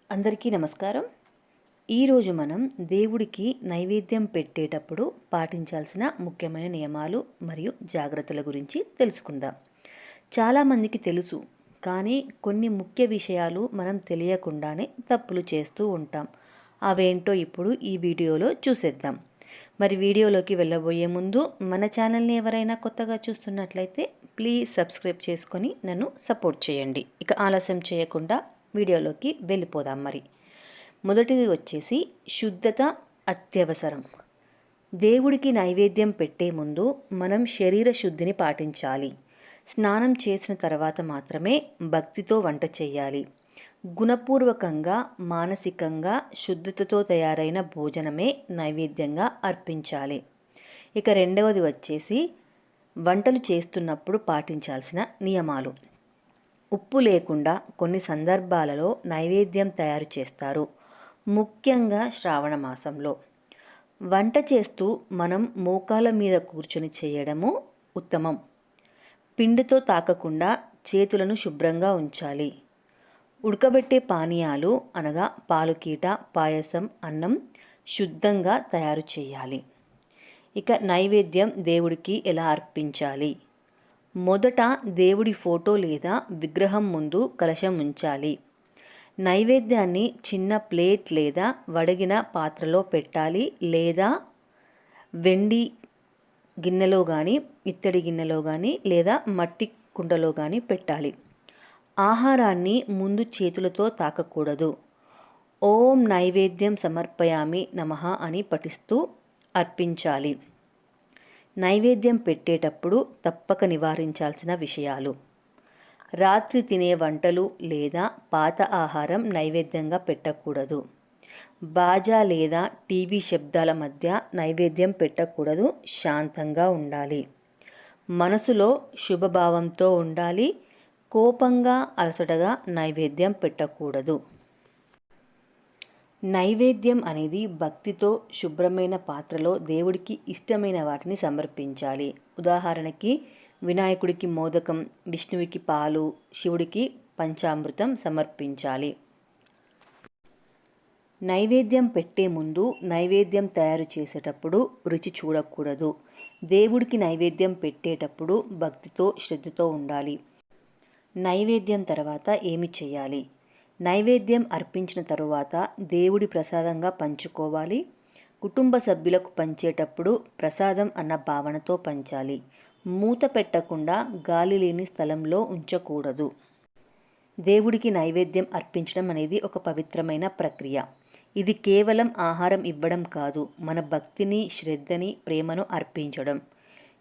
అందరికీ నమస్కారం. ఈరోజు మనం దేవుడికి నైవేద్యం పెట్టేటప్పుడు పాటించాల్సిన ముఖ్యమైన నియమాలు మరియు జాగ్రత్తల గురించి తెలుసుకుందాం. చాలామందికి తెలుసు, కానీ కొన్ని ముఖ్య విషయాలు మనం తెలియకుండానే తప్పులు చేస్తూ ఉంటాం. అవేంటో ఇప్పుడు ఈ వీడియోలో చూసేద్దాం. మరి వీడియోలోకి వెళ్ళబోయే ముందు మన ఛానల్ని ఎవరైనా కొత్తగా చూస్తున్నట్లయితే ప్లీజ్ సబ్స్క్రైబ్ చేసుకొని నన్ను సపోర్ట్ చేయండి. ఇక ఆలస్యం చేయకుండా వీడియోలోకి వెళ్ళిపోదాం. మొదటిది వచ్చేసి శుద్ధత అత్యవసరం. దేవుడికి నైవేద్యం పెట్టే ముందు మనం శరీర శుద్ధిని పాటించాలి. స్నానం చేసిన తర్వాత మాత్రమే భక్తితో వంట చేయాలి. గుణపూర్వకంగా మానసికంగా శుద్ధతతో తయారైన భోజనమే నైవేద్యంగా అర్పించాలి. ఇక రెండవది వచ్చేసి వంటలు చేస్తున్నప్పుడు పాటించాల్సిన నియమాలు. ఉప్పు లేకుండా కొన్ని సందర్భాలలో నైవేద్యం తయారు చేస్తారు, ముఖ్యంగా శ్రావణ మాసంలో. వంట చేస్తూ మనం మోకాల మీద కూర్చొని చేయడము ఉత్తమం. పిండితో తాకకుండా చేతులను శుభ్రంగా ఉంచాలి. ఉడకబెట్టే పానీయాలు అనగా పాలుకీట, పాయసం, అన్నం శుద్ధంగా తయారు చేయాలి. ఇక నైవేద్యం దేవుడికి ఎలా అర్పించాలి? మొదట దేవుడి ఫోటో లేదా విగ్రహం ముందు కలశం ఉంచాలి. నైవేద్యాన్ని చిన్న ప్లేట్ లేదా వడిగిన పాత్రలో పెట్టాలి, లేదా వెండి గిన్నెలో కానీ, ఇత్తడి గిన్నెలో కానీ, లేదా మట్టి కుండలో కానీ పెట్టాలి. ఆహారాన్ని ముందు చేతులతో తాకకూడదు. ఓం నైవేద్యం సమర్పయామి నమః అని పఠిస్తూ అర్పించాలి. నైవేద్యం పెట్టేటప్పుడు తప్పక నివారించాల్సిన విషయాలు: రాత్రి తినే వంటలు లేదా పాత ఆహారం నైవేద్యంగా పెట్టకూడదు. బాజా లేదా టీవీ శబ్దాల మధ్య నైవేద్యం పెట్టకూడదు. శాంతంగా ఉండాలి. మనసులో శుభభావంతో ఉండాలి. కోపంగా అలసటగా నైవేద్యం పెట్టకూడదు. నైవేద్యం అనేది భక్తితో శుభ్రమైన పాత్రలో దేవుడికి ఇష్టమైన వాటిని సమర్పించాలి. ఉదాహరణకి వినాయకుడికి మోదకం, విష్ణువుకి పాలు, శివుడికి పంచామృతం సమర్పించాలి. నైవేద్యం పెట్టే ముందు నైవేద్యం తయారు చేసేటప్పుడు రుచి చూడకూడదు. దేవుడికి నైవేద్యం పెట్టేటప్పుడు భక్తితో శ్రద్ధతో ఉండాలి. నైవేద్యం తర్వాత ఏమి చేయాలి? నైవేద్యం అర్పించిన తరువాత దేవుడి ప్రసాదంగా పంచుకోవాలి. కుటుంబ సభ్యులకు పంచేటప్పుడు ప్రసాదం అన్న భావనతో పంచాలి. మూత పెట్టకుండా గాలి లేని స్థలంలో ఉంచకూడదు. దేవుడికి నైవేద్యం అర్పించడం అనేది ఒక పవిత్రమైన ప్రక్రియ. ఇది కేవలం ఆహారం ఇవ్వడం కాదు, మన భక్తిని, శ్రద్ధని, ప్రేమను అర్పించడం.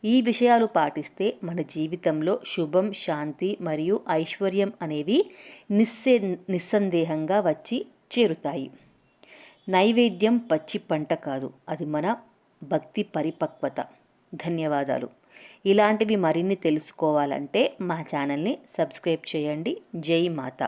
ఈ విషయాలు పాటిస్తే మన జీవితంలో శుభం, శాంతి మరియు ఐశ్వర్యం అనేవి నిస్సందేహంగా వచ్చి చేరుతాయి. నైవేద్యం పచ్చి పంట కాదు, అది మన భక్తి పరిపక్వత. ధన్యవాదాలు. ఇలాంటివి మరిన్ని తెలుసుకోవాలంటే మా ఛానల్ని సబ్స్క్రైబ్ చేయండి. జై మాత.